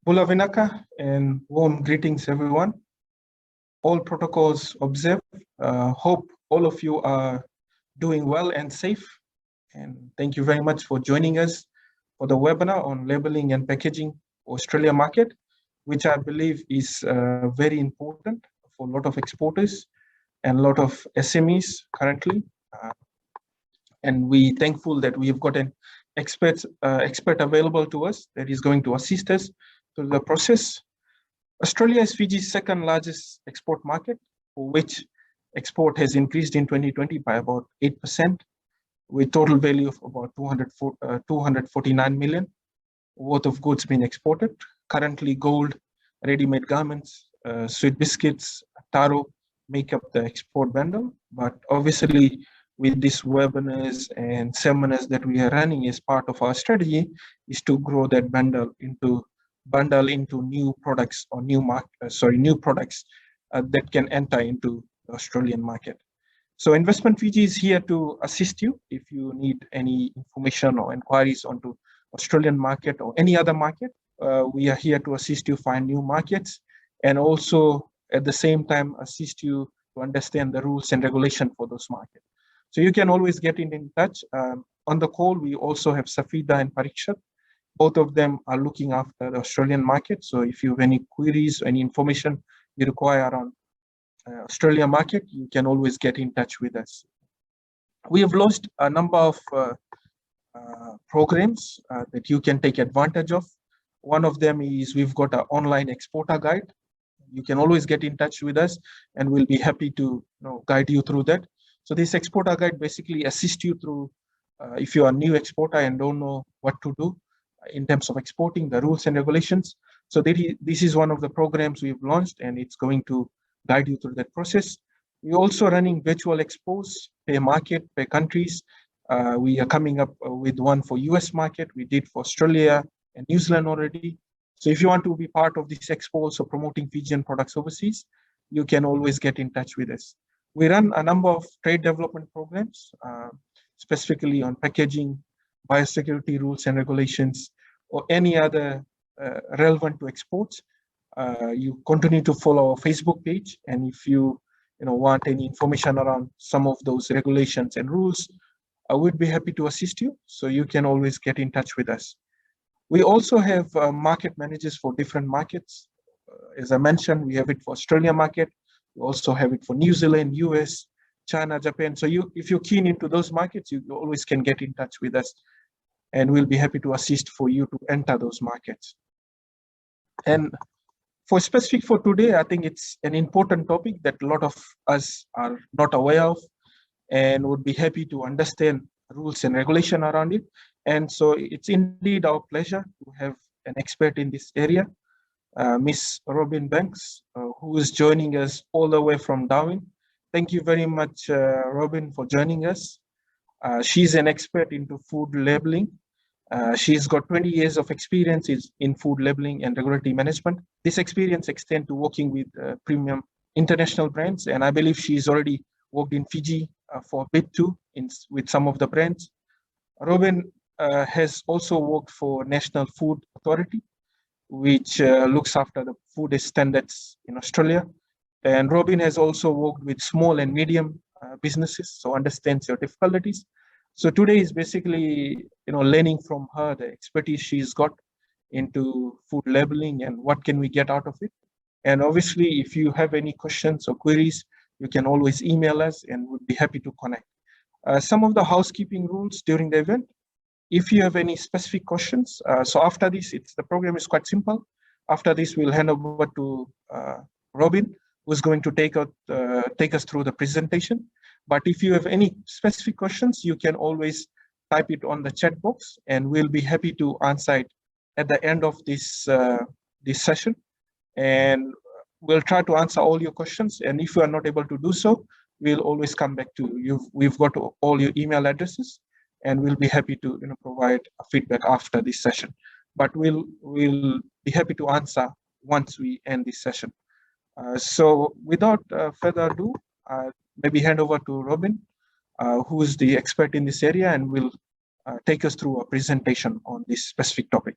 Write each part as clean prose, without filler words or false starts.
Bula Vinaka and warm greetings, everyone. All protocols observed. Hope all of you are doing well and safe. And thank you very much for joining us for the webinar on labeling and packaging Australia market, which I believe is very important for a lot of exporters and a lot of SMEs currently. And we thankful that we have got an expert available to us that is going to assist us through the process. Australia is Fiji's second largest export market, for which export has increased in 2020 by about 8%, with total value of about 249 million worth of goods being exported. Currently, gold, ready-made garments, sweet biscuits, taro make up the export bundle. But obviously, with these webinars and seminars that we are running as part of our strategy, is to grow that bundle into new products or new products that can enter into the Australian market. So Investment Fiji is here to assist you if you need any information or inquiries onto Australian market or any other market. We are here to assist you find new markets and also at the same time assist you to understand the rules and regulation for those markets. So you can always get in touch. On the call, we also have Safida and Parikshat. Both of them are looking after the Australian market. So if you have any queries, any information you require on Australia market, you can always get in touch with us. We have launched a number of programs that you can take advantage of. One of them is we've got an online exporter guide. You can always get in touch with us and we'll be happy to guide you through that. So this exporter guide basically assists you through if you are a new exporter and don't know what to do in terms of exporting, the rules and regulations. So this is one of the programs we've launched and it's going to guide you through that process. We're also running virtual expos per market, per countries. We are coming up with one for US market. We did for Australia and New Zealand already. So if you want to be part of these expos or promoting Fijian products overseas, you can always get in touch with us. We run a number of trade development programs, specifically on packaging, biosecurity rules and regulations, or any other relevant to exports. You continue to follow our Facebook page, and if you want any information around some of those regulations and rules, I would be happy to assist you. So you can always get in touch with us. We also have market managers for different markets. As I mentioned, we have it for Australia market. We also have it for New Zealand, US, China, Japan. So if you're keen into those markets, you always can get in touch with us and we'll be happy to assist for you to enter those markets. And for today, I think it's an important topic that a lot of us are not aware of and would be happy to understand rules and regulation around it. And so it's indeed our pleasure to have an expert in this area, Miss Robyn Banks, who is joining us all the way from Darwin. Thank you very much, Robyn, for joining us. She's an expert into food labeling. She's got 20 years of experience in food labeling and regulatory management. This experience extends to working with premium international brands, and I believe she's already worked in Fiji for a bit too, with some of the brands. Robyn has also worked for National Food Authority, which looks after the food standards in Australia. And Robyn has also worked with small and medium businesses, so understands your difficulties. So today is basically, learning from her the expertise she's got into food labeling and what can we get out of it. And obviously, if you have any questions or queries, you can always email us and we'll be happy to connect. Some of the housekeeping rules during the event. If you have any specific questions, so after this, the program is quite simple. After this, we'll hand over to Robyn, who's going to take us through the presentation. But if you have any specific questions, you can always type it on the chat box, and we'll be happy to answer it at the end of this session. And we'll try to answer all your questions. And if you are not able to do so, we'll always come back to you. We've got all your email addresses, and we'll be happy to provide feedback after this session. But we'll be happy to answer once we end this session. So without further ado, maybe hand over to Robyn, who is the expert in this area and will take us through a presentation on this specific topic.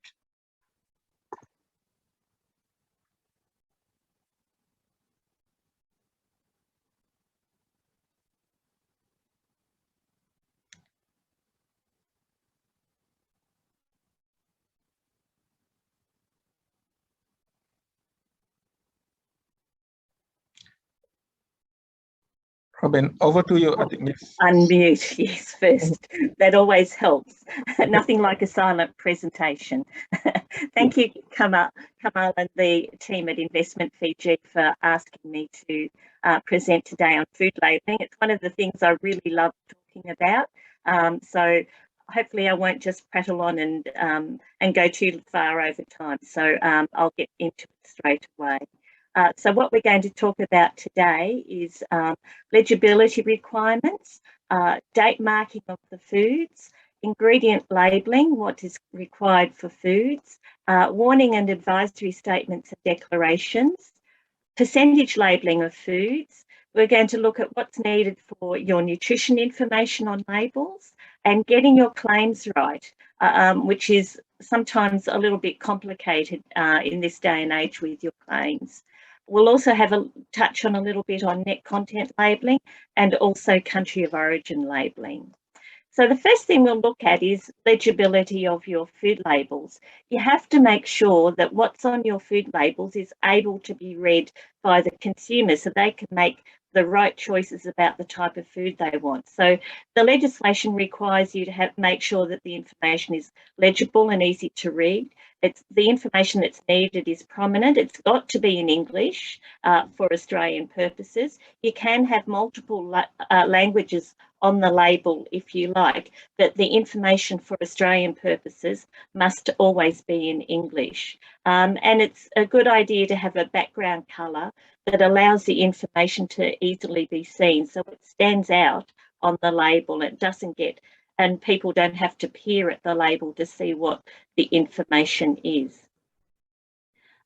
Robyn, over to you. I think yes. Unmute, yes, first. That always helps. Nothing like a silent presentation. Thank you, Kamal and the team at Investment Fiji for asking me to present today on food labelling. It's one of the things I really love talking about. So hopefully I won't just prattle on and go too far over time. So I'll get into it straight away. So what we're going to talk about today is legibility requirements, date marking of the foods, ingredient labelling, what is required for foods, warning and advisory statements and declarations, percentage labelling of foods. We're going to look at what's needed for your nutrition information on labels and getting your claims right, which is sometimes a little bit complicated in this day and age with your claims. We'll also have a touch on a little bit on net content labelling and also country of origin labelling. So the first thing we'll look at is legibility of your food labels. You have to make sure that what's on your food labels is able to be read by the consumer so they can make the right choices about the type of food they want. So the legislation requires you to make sure that the information is legible and easy to read. It's the information that's needed is prominent. It's got to be in English for Australian purposes. You can have multiple languages on the label if you like, but the information for Australian purposes must always be in English. And it's a good idea to have a background colour that allows the information to easily be seen so it stands out on the label. It doesn't get, and people don't have to peer at the label to see what the information is.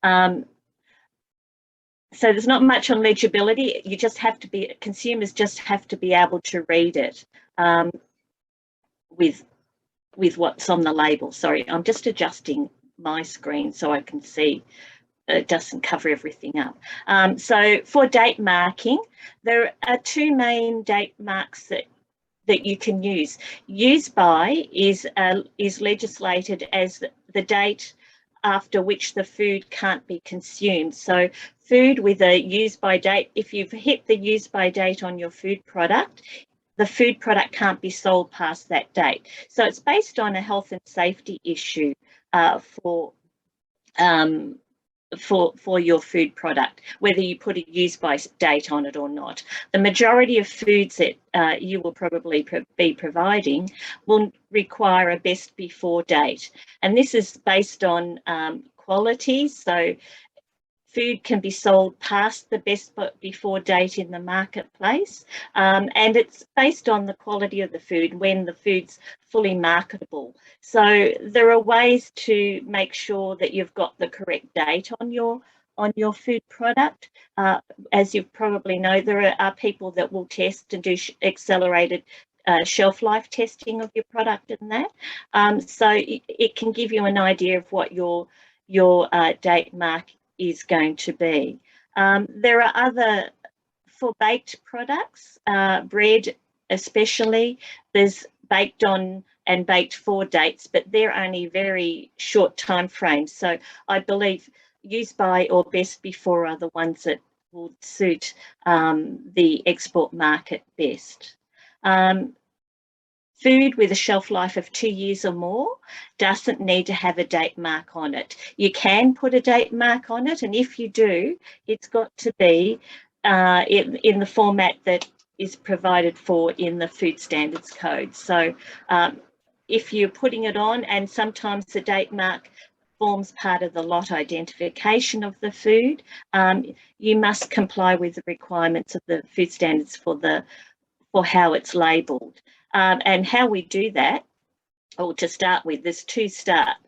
So there's not much on legibility. You just have to be, consumers just have to be able to read it with what's on the label. Sorry, I'm just adjusting my screen so I can see it doesn't cover everything up. So for date marking, there are two main date marks that you can use. Use by is legislated as the date after which the food can't be consumed. So food with a use by date, if you've hit the use by date on your food product, the food product can't be sold past that date. So it's based on a health and safety issue for your food product, whether you put a use by date on it or not. The majority of foods that you will probably be providing will require a best before date. And this is based on quality. So food can be sold past the best before date in the marketplace. And it's based on the quality of the food when the food's fully marketable. So there are ways to make sure that you've got the correct date on your food product. As you probably know, there are people that will test and do accelerated shelf life testing of your product and that. So it can give you an idea of what your date mark is going to be. There are other, for baked products, bread especially, there's baked on and baked for dates, but they're only very short time frames. So I believe use by or best before are the ones that will suit the export market best. Food with a shelf life of 2 years or more doesn't need to have a date mark on it. You can put a date mark on it, and if you do, it's got to be in the format that is provided for in the Food Standards Code. So if you're putting it on, and sometimes the date mark forms part of the lot identification of the food, you must comply with the requirements of the food standards for how it's labelled. And how we do that, or to start with, there's two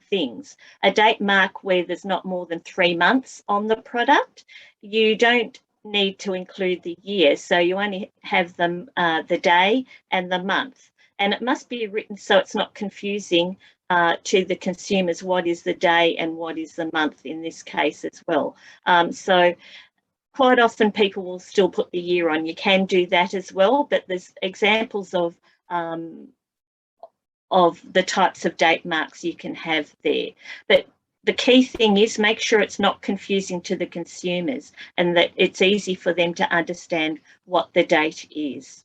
things. A date mark where there's not more than 3 months on the product. You don't need to include the year, so you only have them the day and the month. And it must be written so it's not confusing to the consumers what is the day and what is the month in this case as well. So quite often people will still put the year on. You can do that as well, but there's examples of the types of date marks you can have there. But the key thing is make sure it's not confusing to the consumers and that it's easy for them to understand what the date is.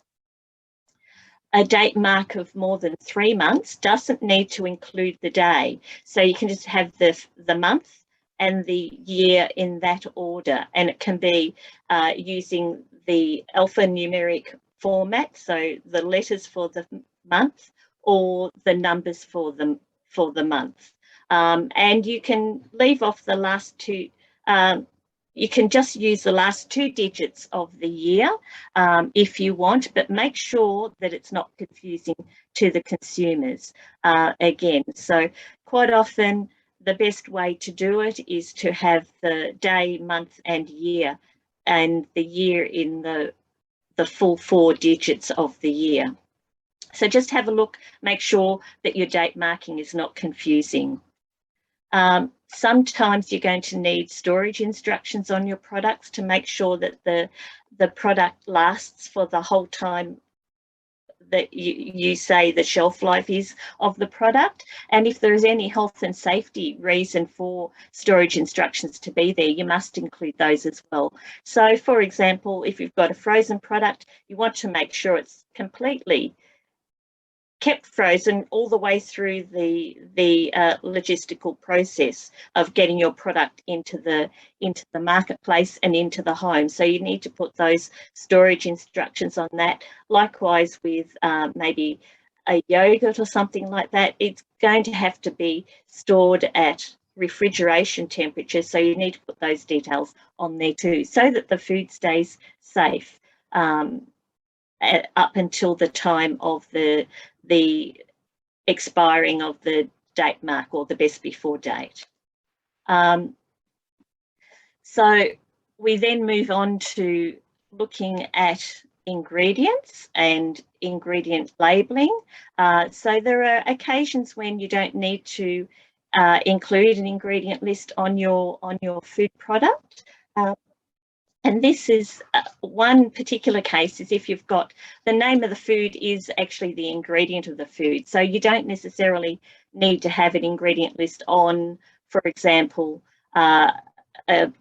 A date mark of more than 3 months doesn't need to include the day. So you can just have the month and the year in that order. And it can be using the alphanumeric format, so the letters for the month or the numbers for the month. And you can leave off the last two, you can just use the last 2 digits of the year if you want, but make sure that it's not confusing to the consumers again. So quite often the best way to do it is to have the day, month and year, and the year in the full 4 digits of the year. So just have a look, make sure that your date marking is not confusing. Sometimes you're going to need storage instructions on your products to make sure that the product lasts for the whole time that you say the shelf life is of the product. And if there is any health and safety reason for storage instructions to be there, you must include those as well. So for example, if you've got a frozen product, you want to make sure it's completely kept frozen all the way through the logistical process of getting your product into the marketplace and into the home. So you need to put those storage instructions on that. Likewise with maybe a yogurt or something like that, it's going to have to be stored at refrigeration temperature. So you need to put those details on there too, so that the food stays safe up until the time of the expiring of the date mark or the best before date. So we then move on to looking at ingredients and ingredient labelling. So there are occasions when you don't need to include an ingredient list on your food product. And this is one particular case is if you've got the name of the food is actually the ingredient of the food. So you don't necessarily need to have an ingredient list on, for example, a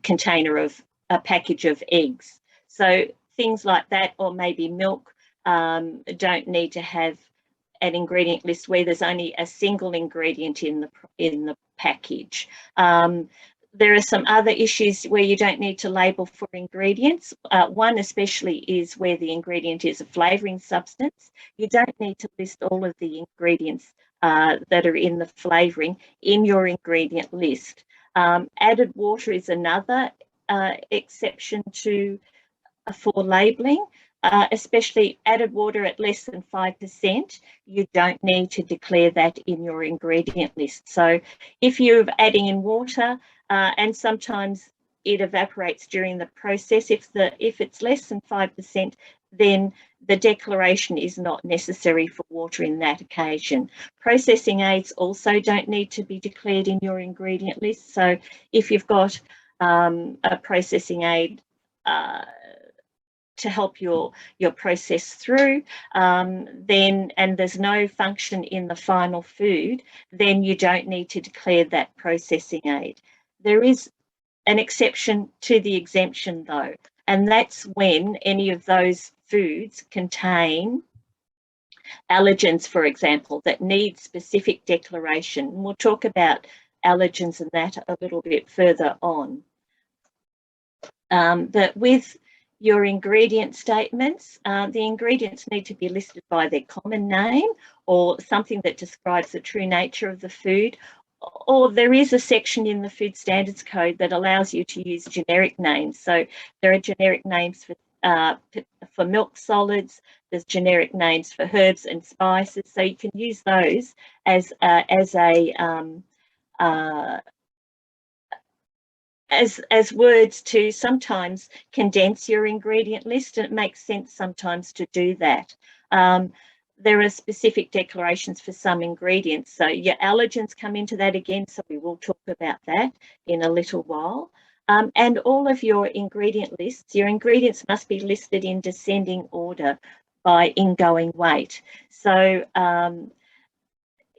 container of a package of eggs. So things like that, or maybe milk, don't need to have an ingredient list where there's only a single ingredient in the package. There are some other issues where you don't need to label for ingredients. One especially is where the ingredient is a flavouring substance. You don't need to list all of the ingredients that are in the flavouring in your ingredient list. Added water is another exception for labelling. Especially added water at less than 5%, you don't need to declare that in your ingredient list. So if you're adding in water and sometimes it evaporates during the process, if it's less than 5%, then the declaration is not necessary for water in that occasion. Processing aids also don't need to be declared in your ingredient list. So if you've got a processing aid to help your process through, then, and there's no function in the final food, then you don't need to declare that processing aid. There is an exception to the exemption though, and that's when any of those foods contain allergens, for example, that need specific declaration. And we'll talk about allergens and that a little bit further on. But with your ingredient statements, the ingredients need to be listed by their common name or something that describes the true nature of the food. Or there is a section in the Food Standards Code that allows you to use generic names. So there are generic names for milk solids, there's generic names for herbs and spices. So you can use those as words to sometimes condense your ingredient list, and it makes sense sometimes to do that. There are specific declarations for some ingredients, so your allergens come into that again, so we will talk about that in a little while. And all of your ingredient lists, your ingredients must be listed in descending order by ingoing weight. So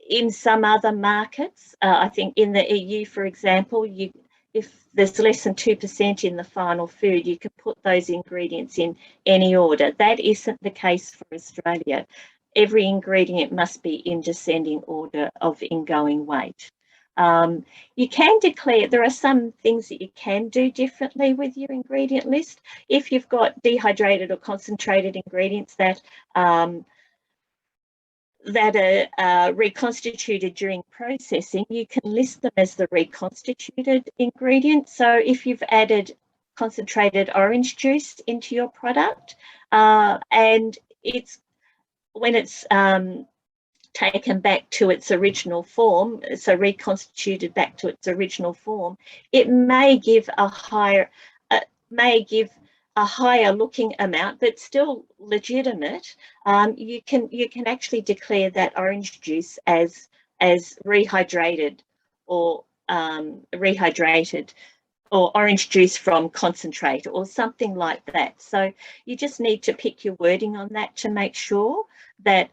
in some other markets, I think in the EU, for example, if there's less than 2% in the final food, you can put those ingredients in any order. That isn't the case for Australia. Every ingredient must be in descending order of ingoing weight. You can declare, there are some things that you can do differently with your ingredient list. If you've got dehydrated or concentrated ingredients that are reconstituted during processing, you can list them as the reconstituted ingredient. So if you've added concentrated orange juice into your product, and when it's taken back to its original form, so reconstituted back to its original form, it may give a higher looking amount, but still legitimate. You can actually declare that orange juice as rehydrated or orange juice from concentrate or something like that. So you just need to pick your wording on that to make sure that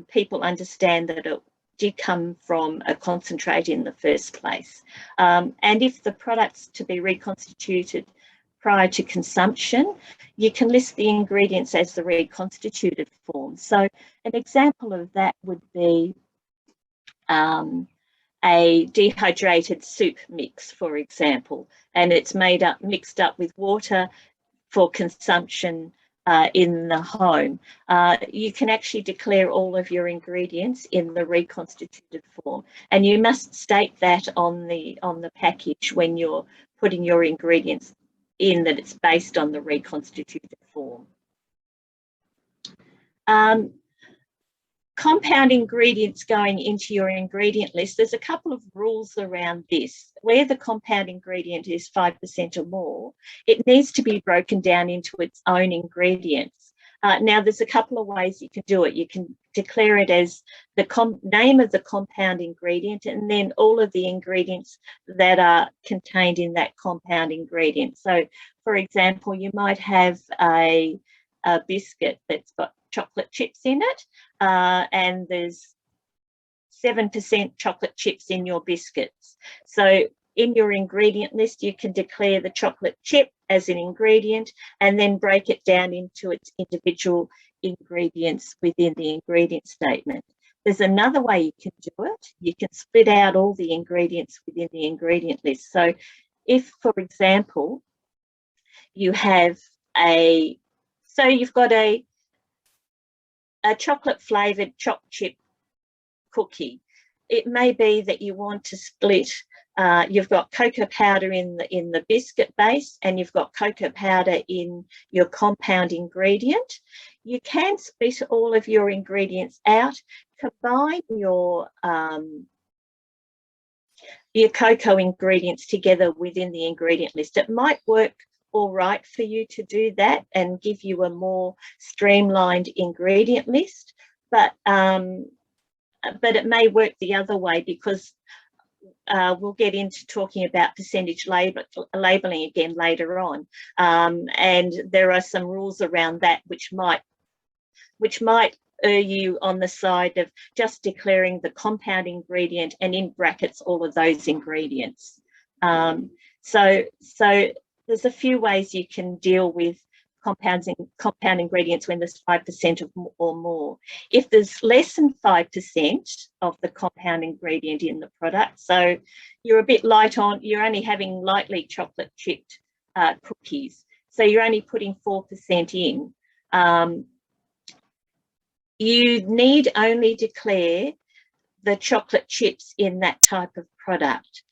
people understand that it did come from a concentrate in the first place. And if the product's to be reconstituted prior to consumption, you can list the ingredients as the reconstituted form. So an example of that would be a dehydrated soup mix, for example, and it's mixed up with water for consumption in the home. You can actually declare all of your ingredients in the reconstituted form, and you must state that on the package when you're putting your ingredients in, that it's based on the reconstituted form. Compound ingredients going into your ingredient list, there's a couple of rules around this. Where the compound ingredient is 5% or more, it needs to be broken down into its own ingredients. Now, there's a couple of ways you can do it. You can declare it as the name of the compound ingredient and then all of the ingredients that are contained in that compound ingredient. So, for example, you might have a biscuit that's got chocolate chips in it, and there's 7% chocolate chips in your biscuits. So in your ingredient list, you can declare the chocolate chip as an ingredient and then break it down into its individual ingredients within the ingredient statement. There's another way you can do it. You can split out all the ingredients within the ingredient list. So if, for example, you have you've got a chocolate flavoured choc chip cookie. It may be that you want to split, you've got cocoa powder in the biscuit base and you've got cocoa powder in your compound ingredient. You can split all of your ingredients out, combine your cocoa ingredients together within the ingredient list. It might work all right for you to do that and give you a more streamlined ingredient list, but it may work the other way, because we'll get into talking about percentage labelling again later on, and there are some rules around that which might err you on the side of just declaring the compound ingredient and in brackets all of those ingredients. So there's a few ways you can deal with compound ingredients when there's 5% or more. If there's less than 5% of the compound ingredient in the product, so you're a bit light on, you're only having lightly chocolate chipped cookies, so you're only putting 4% in, you need only declare the chocolate chips in that type of product,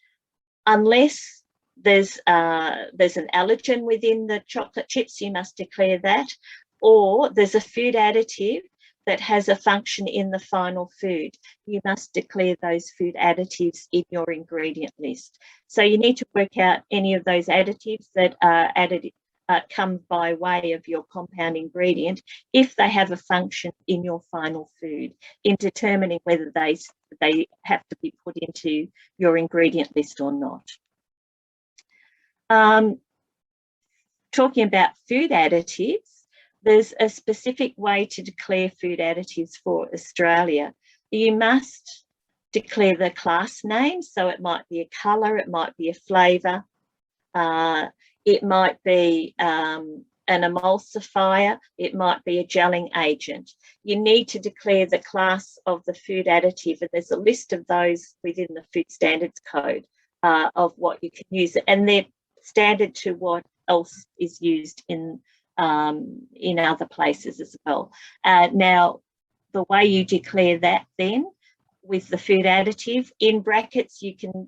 unless there's an allergen within the chocolate chips, you must declare that, or there's a food additive that has a function in the final food. You must declare those food additives in your ingredient list. So you need to work out any of those additives that are added, come by way of your compound ingredient, if they have a function in your final food, in determining whether they have to be put into your ingredient list or not. Talking about food additives, there's a specific way to declare food additives for Australia. You must declare the class name. So it might be a colour, it might be a flavour, it might be an emulsifier, it might be a gelling agent. You need to declare the class of the food additive, and there's a list of those within the Food Standards Code of what you can use, and they're standard to what else is used in other places as well. Now, the way you declare that then with the food additive, in brackets, you can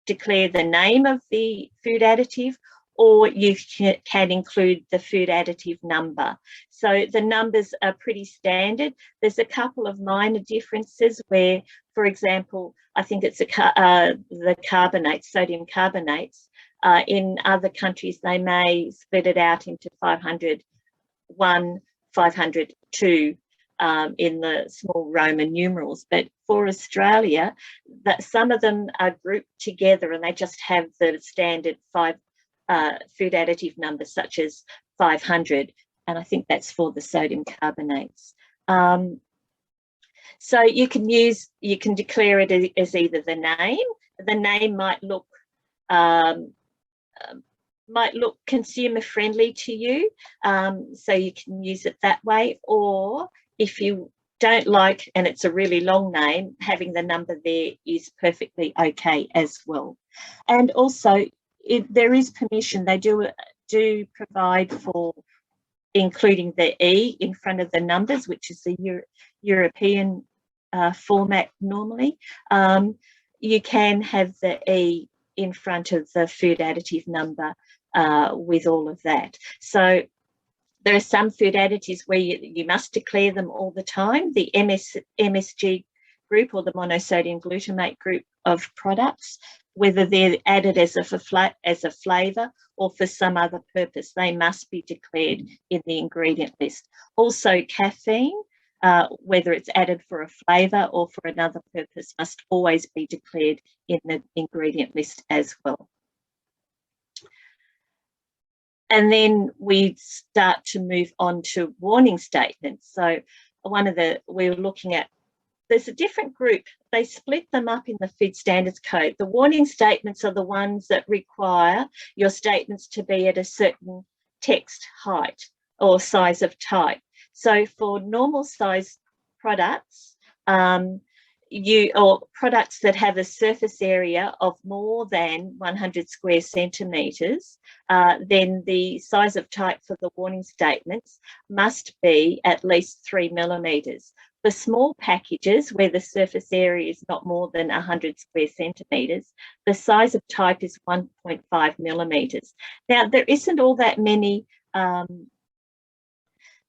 declare the name of the food additive, or you can include the food additive number. So the numbers are pretty standard. There's a couple of minor differences where, for example, I think it's the carbonates, sodium carbonates. In other countries, they may split it out into 501, 502 in the small Roman numerals. But for Australia, that some of them are grouped together and they just have the standard food additive numbers, such as 500. And I think that's for the sodium carbonates. So you can declare it as either the name. The name might look consumer friendly to you, so you can use it that way. Or if you don't like, and it's a really long name, having the number there is perfectly okay as well. And also, there is permission. They do provide for including the E in front of the numbers, which is the European format normally. You can have the E in front of the food additive number with all of that. So there are some food additives where you must declare them all the time. The MSG group, or the monosodium glutamate group of products, whether they're added as a flavour or for some other purpose, they must be declared in the ingredient list. Also, caffeine, whether it's added for a flavour or for another purpose, must always be declared in the ingredient list as well. And then we start to move on to warning statements. So we're looking at, there's a different group. They split them up in the Food Standards Code. The warning statements are the ones that require your statements to be at a certain text height or size of type. So for normal size products, or products that have a surface area of more than 100 square centimetres, then the size of type for the warning statements must be at least 3 millimetres. For small packages where the surface area is not more than 100 square centimetres, the size of type is 1.5 millimetres. Now, there isn't all that many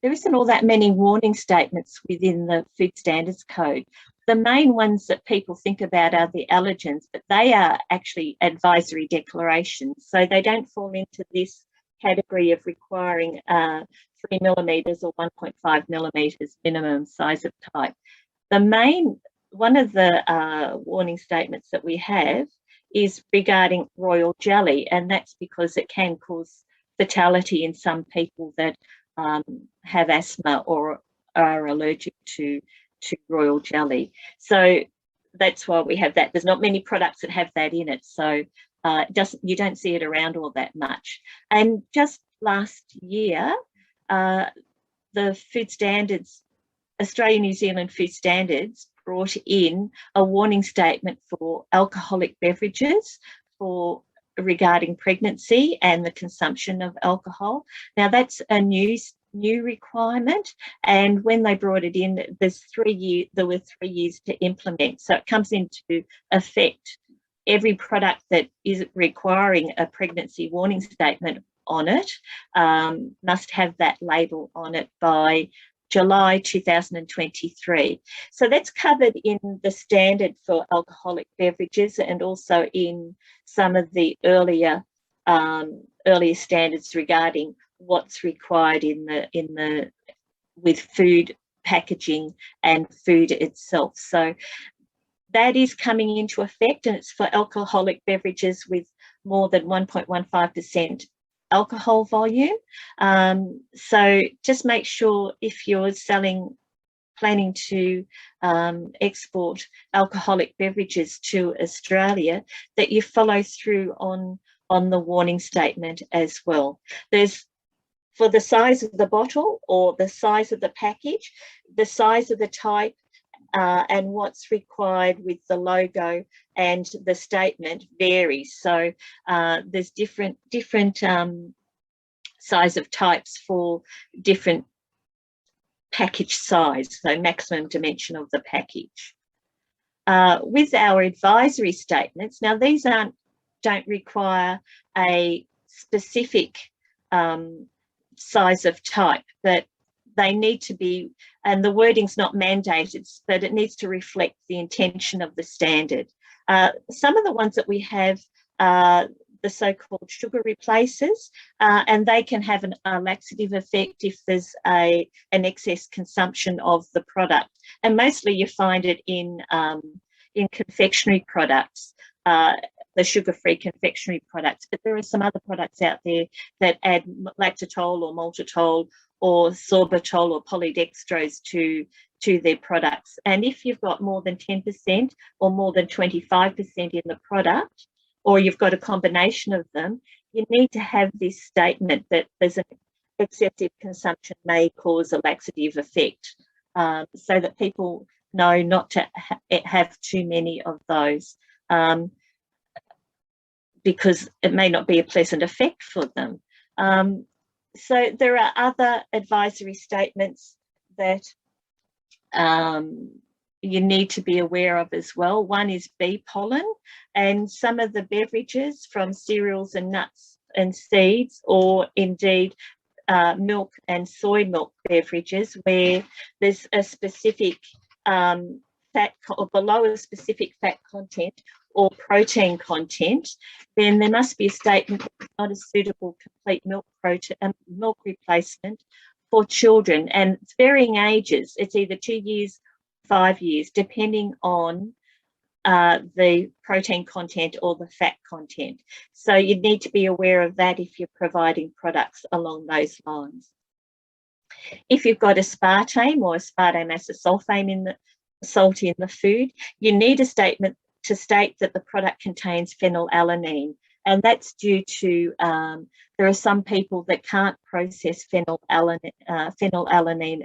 warning statements within the Food Standards Code. The main ones that people think about are the allergens, but they are actually advisory declarations. So they don't fall into this category of requiring 3 millimetres or 1.5 millimetres minimum size of type. One of the warning statements that we have is regarding royal jelly, and that's because it can cause fatality in some people that have asthma or are allergic to royal jelly. So that's why we have that. There's not many products that have that in it, so you don't see it around all that much. And just last year, the Food Standards, Australia-New Zealand Food Standards, brought in a warning statement for alcoholic beverages regarding pregnancy and the consumption of alcohol. Now, that's a new requirement, and when they brought it in, there were 3 years to implement. So it comes into effect. Every product that is requiring a pregnancy warning statement on it must have that label on it by July 2023. So that's covered in the standard for alcoholic beverages, and also in some of the earlier standards regarding what's required with food packaging and food itself. So that is coming into effect, and it's for alcoholic beverages with more than 1.15% alcohol volume. So just make sure if you're selling planning to export alcoholic beverages to Australia, that you follow through on the warning statement as well. There's, for the size of the bottle or the size of the package, the size of the type, and what's required with the logo and the statement varies. So there's different size of types for different package size, so maximum dimension of the package. With our advisory statements, now these don't require a specific size of type, but they need to be, and the wording's not mandated, but it needs to reflect the intention of the standard. Some of the ones that we have are the so-called sugar replacers, and they can have a laxative effect if there's an excess consumption of the product. And mostly you find it in confectionery products, the sugar-free confectionery products, but there are some other products out there that add lactitol or maltitol or sorbitol or polydextrose to their products. And if you've got more than 10% or more than 25% in the product, or you've got a combination of them, you need to have this statement that there's an excessive consumption may cause a laxative effect, so that people know not to have too many of those, because it may not be a pleasant effect for them. So there are other advisory statements that you need to be aware of as well. One is bee pollen, and some of the beverages from cereals and nuts and seeds, or indeed milk and soy milk beverages, where there's a specific fat or below a specific fat content or protein content, then there must be a statement that it's not a suitable complete milk replacement for children, and it's varying ages. It's either 2 years, 5 years, depending on the protein content or the fat content. So you need to be aware of that if you're providing products along those lines. If you've got aspartame or aspartame acesulfame in the salt in the food, you need a statement to state that the product contains phenylalanine, and that's due to there are some people that can't process phenylalanine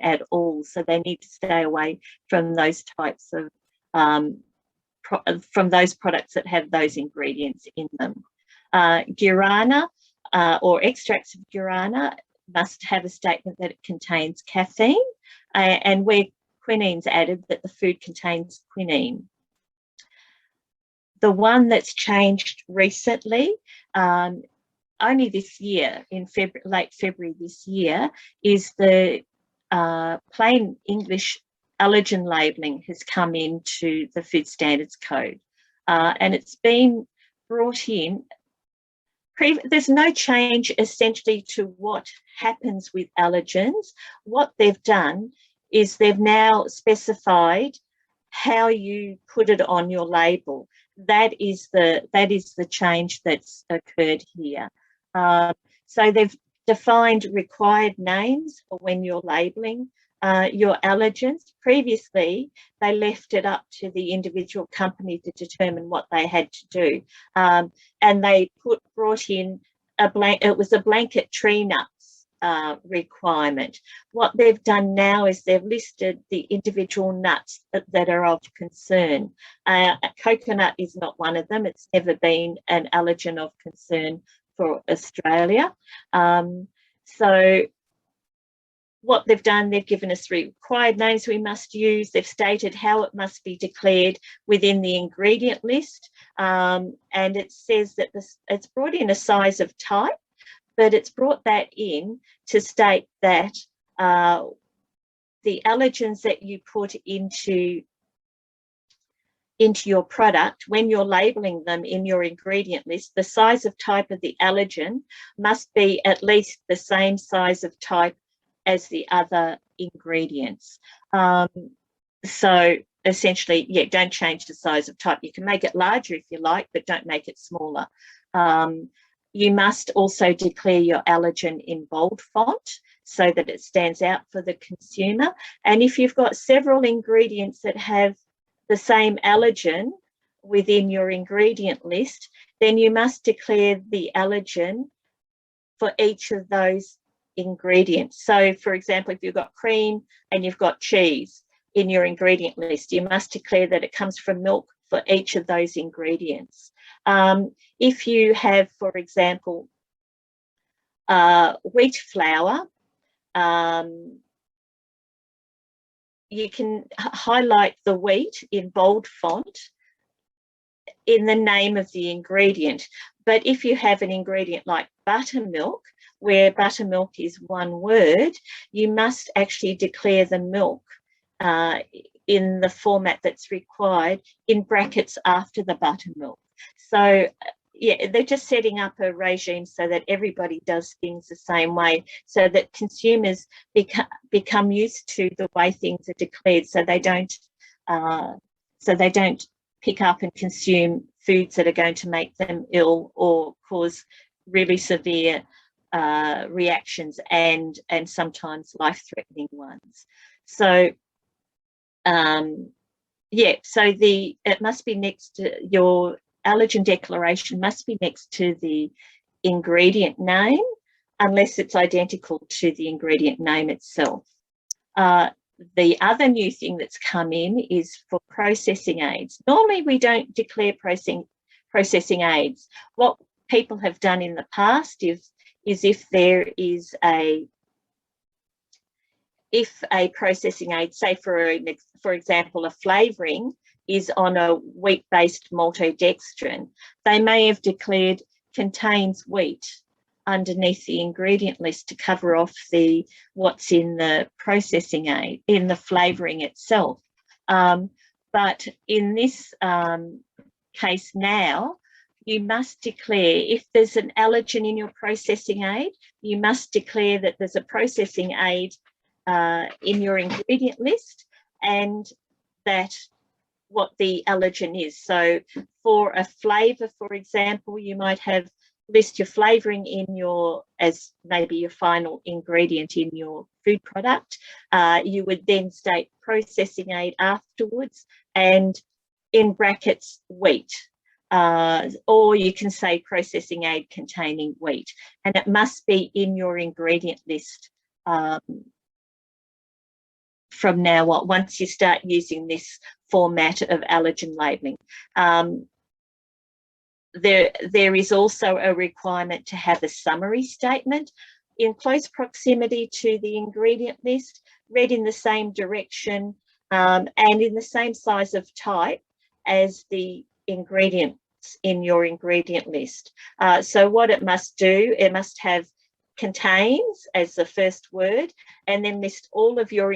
at all, so they need to stay away from those types of from those products that have those ingredients in them. Guarana or extracts of guarana must have a statement that it contains caffeine, and where quinine's added, that the food contains quinine. The one that's changed recently, only this year, in late February this year, is the plain English allergen labelling has come into the Food Standards Code, and it's been brought in. There's no change essentially to what happens with allergens. What they've done is they've now specified how you put it on your label. That is the change that's occurred here. So they've defined required names for when you're labelling your allergens. Previously, they left it up to the individual company to determine what they had to do, and they brought in it was a blanket tree nuts requirement. What they've done now is they've listed the individual nuts that are of concern. Coconut is not one of them. It's never been an allergen of concern for Australia. So what they've done, they've given us required names we must use. They've stated how it must be declared within the ingredient list, and it says that it's brought in a size of type, but it's brought that in to state that the allergens that you put into your product, when you're labelling them in your ingredient list, the size of type of the allergen must be at least the same size of type as the other ingredients. So essentially, yeah, don't change the size of type. You can make it larger if you like, but don't make it smaller. You must also declare your allergen in bold font. so that it stands out for the consumer. And if you've got several ingredients that have the same allergen within your ingredient list, then you must declare the allergen for each of those ingredients. So, for example, if you've got cream and you've got cheese in your ingredient list, you must declare that it comes from milk for each of those ingredients. If you have, for example, wheat flour, you can highlight the wheat in bold font in the name of the ingredient. But if you have an ingredient like buttermilk, where buttermilk is one word, you must actually declare the milk in the format that's required in brackets after the buttermilk. So yeah, they're just setting up a regime so that everybody does things the same way, so that consumers become used to the way things are declared, so they don't pick up and consume foods that are going to make them ill or cause really severe reactions and sometimes life-threatening ones. So yeah, so it must be next to your allergen declaration, must be next to the ingredient name unless it's identical to the ingredient name itself. The other new thing that's come in is for processing aids. Normally we don't declare processing aids. What people have done in the past is if there is a processing aid, say for example, a flavouring is on a wheat-based maltodextrin, they may have declared contains wheat underneath the ingredient list to cover off what's in the processing aid, in the flavouring itself. But in this case now, you must declare, if there's an allergen in your processing aid, you must declare that there's a processing aid in your ingredient list and that what the allergen is. So for a flavour, for example, you might list your flavouring as maybe your final ingredient in your food product. You would then state processing aid afterwards and in brackets wheat. Or you can say processing aid containing wheat, and it must be in your ingredient list from now on, once you start using this format of allergen labelling. There is also a requirement to have a summary statement in close proximity to the ingredient list, read in the same direction and in the same size of type as the ingredients in your ingredient list. So what it must do, it must have contains as the first word, and then list all of your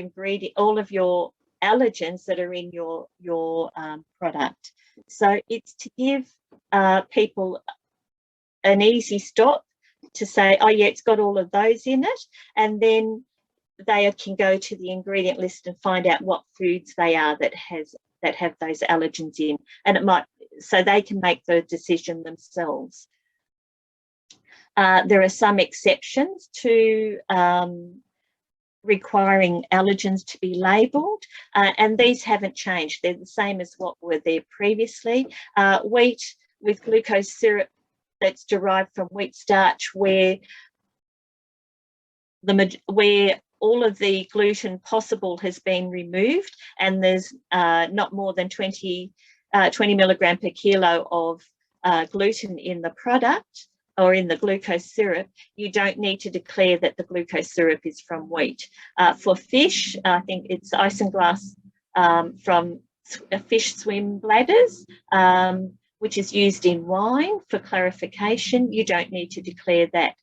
allergens that are in your product. So it's to give people an easy stop to say, oh yeah, it's got all of those in it, and then they can go to the ingredient list and find out what foods they are that have those allergens in, and so they can make the decision themselves. There are some exceptions to requiring allergens to be labelled, and these haven't changed. They're the same as what were there previously. Wheat with glucose syrup that's derived from wheat starch, where all of the gluten possible has been removed, and there's not more than 20 milligram per kilo of gluten in the product or in the glucose syrup, you don't need to declare that the glucose syrup is from wheat. For fish, I think it's isinglass from fish swim bladders, which is used in wine. For clarification, you don't need to declare that.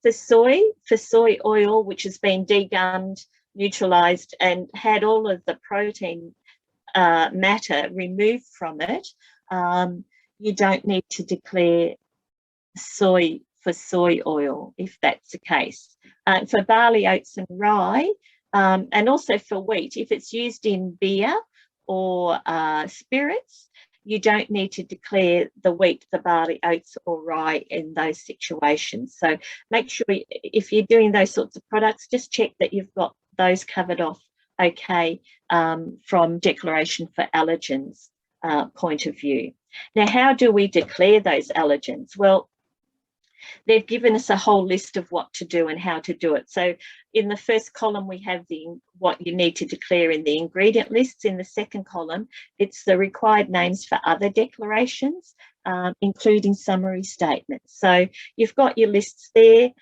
For soy oil, which has been degummed, neutralised and had all of the protein matter removed from it, you don't need to declare soy oil if that's the case. For barley, oats and rye, and also for wheat, if it's used in beer or spirits, you don't need to declare the wheat, the barley, oats or rye in those situations. So make sure if you're doing those sorts of products, just check that you've got those covered off okay from declaration for allergens point of view. Now, how do we declare those allergens? Well, they've given us a whole list of what to do and how to do it. So in the first column, we have what you need to declare in the ingredient lists. In the second column, it's the required names for other declarations, including summary statements. So you've got your lists there.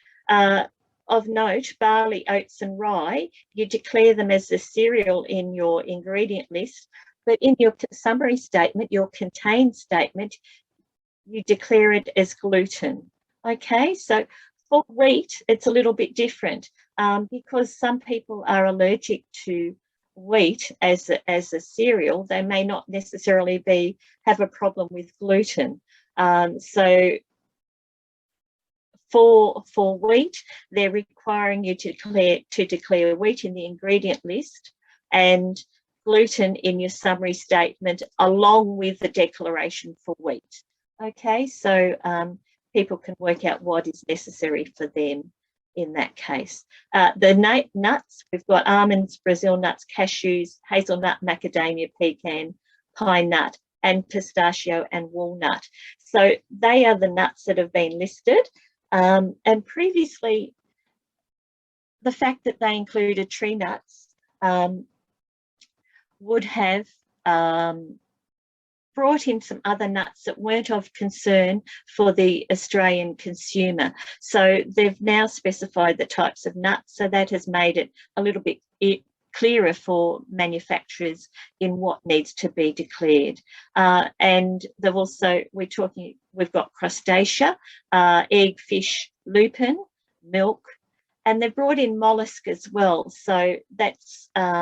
Of note, barley, oats and rye, you declare them as a cereal in your ingredient list, but in your summary statement, your contain statement, you declare it as gluten. Okay, so for wheat, it's a little bit different because some people are allergic to wheat as a cereal. They may not necessarily have a problem with gluten. So for wheat, they're requiring you to declare wheat in the ingredient list and gluten in your summary statement along with the declaration for wheat. Okay, so people can work out what is necessary for them in that case. The nuts, we've got almonds, Brazil nuts, cashews, hazelnut, macadamia, pecan, pine nut, and pistachio and walnut. So they are the nuts that have been listed. And previously, the fact that they included tree nuts would have brought in some other nuts that weren't of concern for the Australian consumer. So they've now specified the types of nuts, so that has made it a little bit clearer for manufacturers in what needs to be declared. And they've also, we've got crustacea, egg, fish, lupin, milk, and they've brought in mollusk as well. So that's a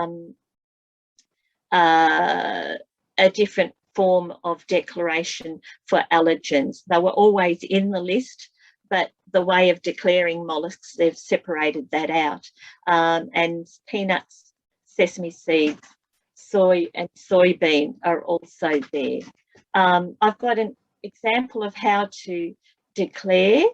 different form of declaration for allergens. They were always in the list, but the way of declaring mollusks, they've separated that out. And peanuts, sesame seeds, soy and soybean are also there. I've got an example of how to declare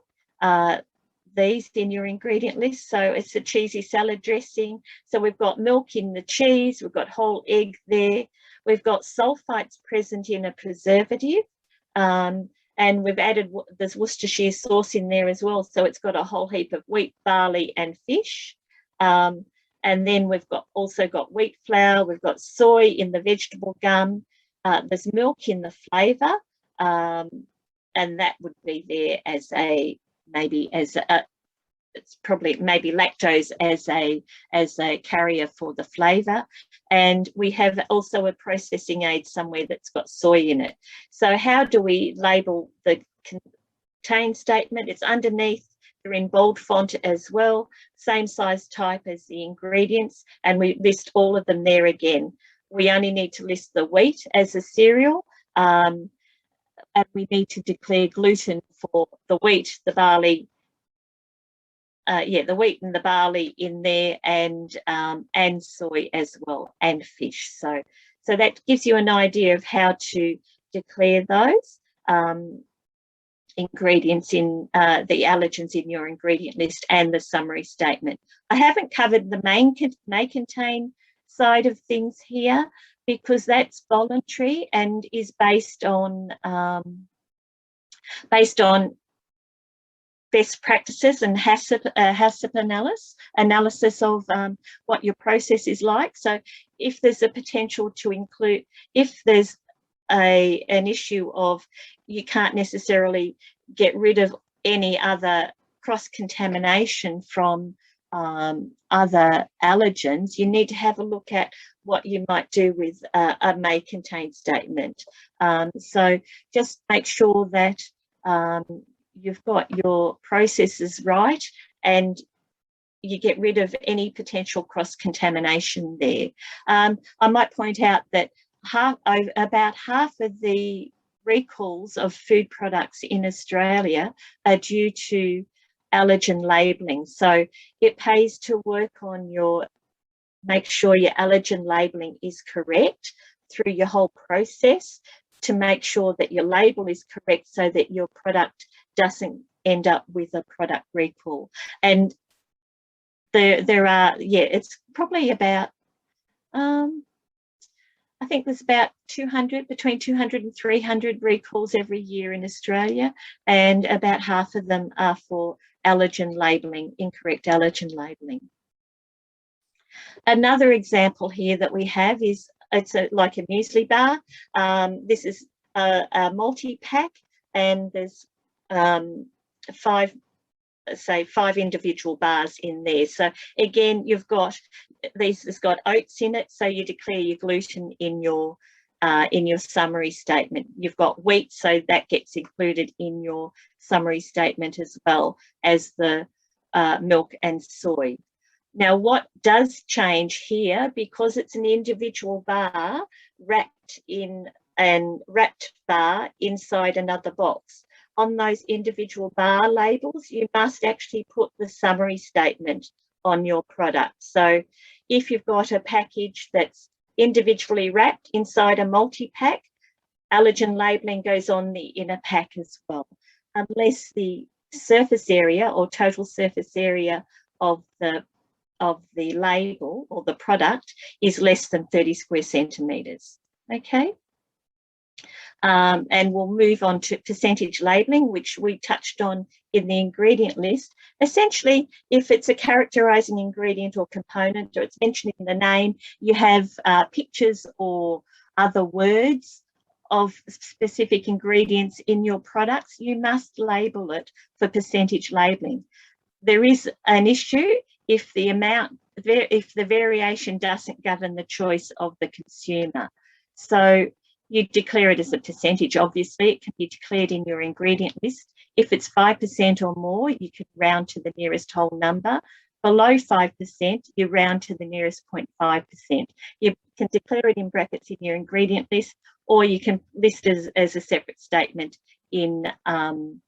these in your ingredient list. So it's a cheesy salad dressing. So we've got milk in the cheese, we've got whole egg there, we've got sulfites present in a preservative, and we've added, there's Worcestershire sauce in there as well. So it's got a whole heap of wheat, barley and fish. And then we've also got wheat flour, we've got soy in the vegetable gum, there's milk in the flavour, and that would be there as it's probably maybe lactose as a carrier for the flavour. And we have also a processing aid somewhere that's got soy in it. So how do we label the contain statement? It's underneath, they're in bold font as well, same size type as the ingredients, and we list all of them there again. We only need to list the wheat as a cereal, and we need to declare gluten for the wheat, the barley, the wheat and the barley in there, and soy as well, and fish. So that gives you an idea of how to declare those ingredients in the allergens in your ingredient list and the summary statement. I haven't covered the may contain side of things here because that's voluntary and is based on best practices and HACCP analysis of what your process is like. So if there's a potential to include, if there's an issue of you can't necessarily get rid of any other cross-contamination from other allergens, you need to have a look at what you might do with a may contain statement. So just make sure that you've got your processes right and you get rid of any potential cross-contamination there. I might point out that about half of the recalls of food products in Australia are due to allergen labelling. So it pays to work on make sure your allergen labelling is correct through your whole process to make sure that your label is correct so that your product doesn't end up with a product recall. And there are, yeah, it's probably about, I think there's about 200, between 200 and 300 recalls every year in Australia, and about half of them are for allergen labelling, incorrect allergen labelling. Another example here that we have is, it's like a muesli bar. This is a multi-pack, and there's five individual bars in there. So again, you've got these, it's got oats in it, so you declare your gluten in your summary statement. You've got wheat, so that gets included in your summary statement, as well as the milk and soy. Now, what does change here, because it's an individual bar wrapped bar inside another box, on those individual bar labels, you must actually put the summary statement on your product. So if you've got a package that's individually wrapped inside a multi-pack, allergen labelling goes on the inner pack as well, unless the surface area or total surface area of the label or the product is less than 30 square centimetres. Okay. And we'll move on to percentage labelling, which we touched on in the ingredient list. Essentially, if it's a characterising ingredient or component, or it's mentioned in the name, you have pictures or other words of specific ingredients in your products, you must label it for percentage labelling. There is an issue if the variation doesn't govern the choice of the consumer. So you declare it as a percentage. Obviously, it can be declared in your ingredient list. If it's 5% or more, you can round to the nearest whole number. Below 5%, you round to the nearest 0.5%. You can declare it in brackets in your ingredient list, or you can list it as a separate statement in on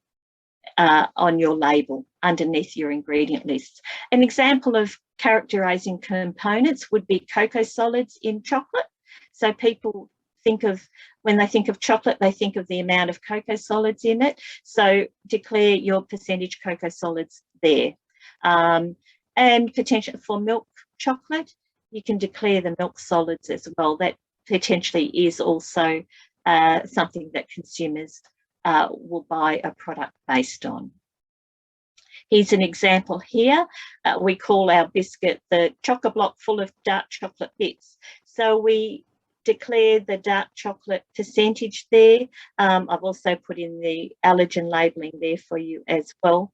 your label underneath your ingredient lists. An example of characterising components would be cocoa solids in chocolate. So people think of, when they think of chocolate, they think of the amount of cocoa solids in it. So declare your percentage cocoa solids there. And potentially for milk chocolate, you can declare the milk solids as well. That potentially is also something that consumers will buy a product based on. Here's an example here. We call our biscuit the chock-a-block full of dark chocolate bits. So we declare the dark chocolate percentage there. I've also put in the allergen labelling there for you as well,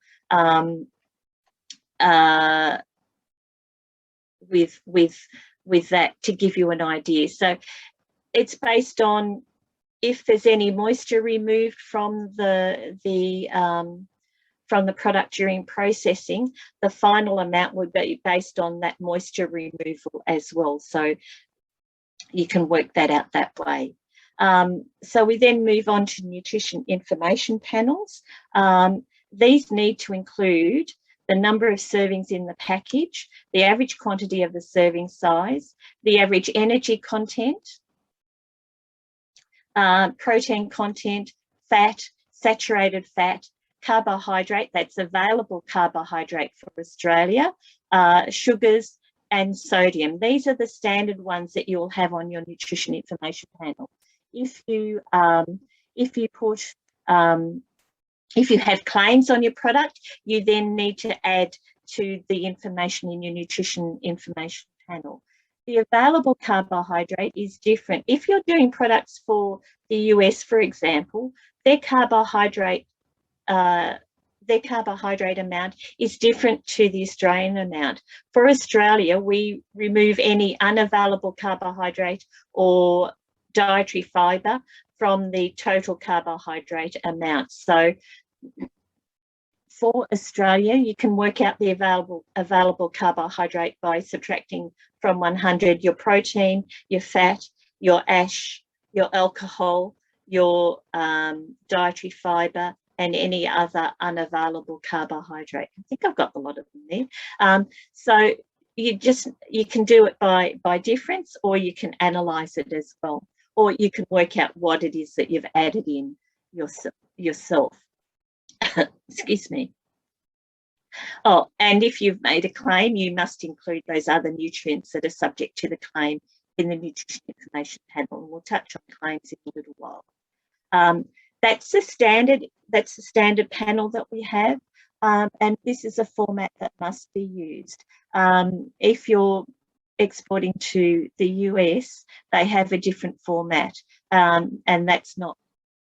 with that to give you an idea. So it's based on if there's any moisture removed from the product during processing, the final amount would be based on that moisture removal as well. So you can work that out that way. So we then move on to nutrition information panels. These need to include the number of servings in the package, the average quantity of the serving size, the average energy content, protein content, fat, saturated fat, carbohydrate, that's available carbohydrate for Australia, sugars, and sodium. These are the standard ones that you'll have on your nutrition information panel. If you have claims on your product, you then need to add to the information in your nutrition information panel. The available carbohydrate is different. If you're doing products for the US, for example, their carbohydrate amount is different to the Australian amount. For Australia, we remove any unavailable carbohydrate or dietary fibre from the total carbohydrate amount. So for Australia, you can work out the available carbohydrate by subtracting from 100 your protein, your fat, your ash, your alcohol, your dietary fibre, and any other unavailable carbohydrate. I think I've got a lot of them there. So you can do it by difference, or you can analyse it as well. or you can work out what it is that you've added in yourself. Excuse me. Oh, and if you've made a claim, you must include those other nutrients that are subject to the claim in the nutrition information panel. And we'll touch on claims in a little while. That's the standard panel that we have. And this is a format that must be used. If you're exporting to the US, they have a different format, and that's not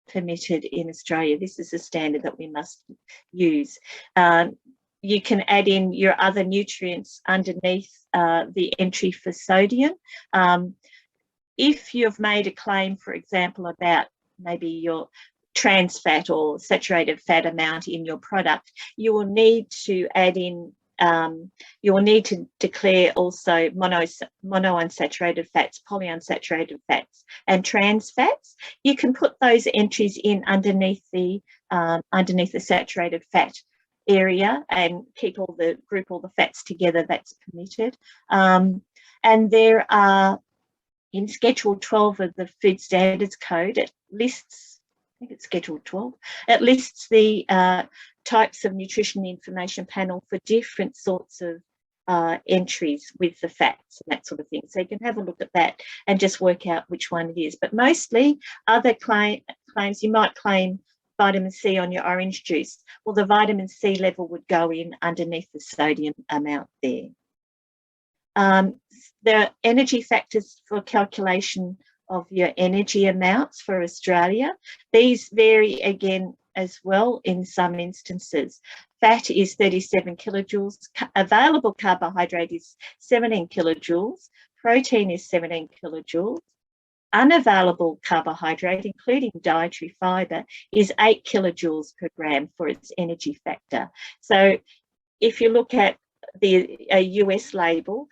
permitted in Australia. This is a standard that we must use. You can add in your other nutrients underneath the entry for sodium. If you've made a claim, for example, about maybe your trans fat or saturated fat amount in your product, you will need to add in, you will need to declare also monounsaturated fats, polyunsaturated fats, and trans fats. You can put those entries in underneath the saturated fat area and group all the fats together. That's permitted. And there are, in Schedule 12 of the Food Standards Code, it lists, I think it's Schedule 12, it lists the types of nutrition information panel for different sorts of entries with the fats and that sort of thing. So you can have a look at that and just work out which one it is. But mostly other claims, you might claim vitamin C on your orange juice. Well, the vitamin C level would go in underneath the sodium amount there. There are energy factors for calculation of your energy amounts for Australia. These vary again as well in some instances. Fat is 37 kilojoules, available carbohydrate is 17 kilojoules, protein is 17 kilojoules, unavailable carbohydrate, including dietary fibre, is 8 kilojoules per gram for its energy factor. So if you look at the US label,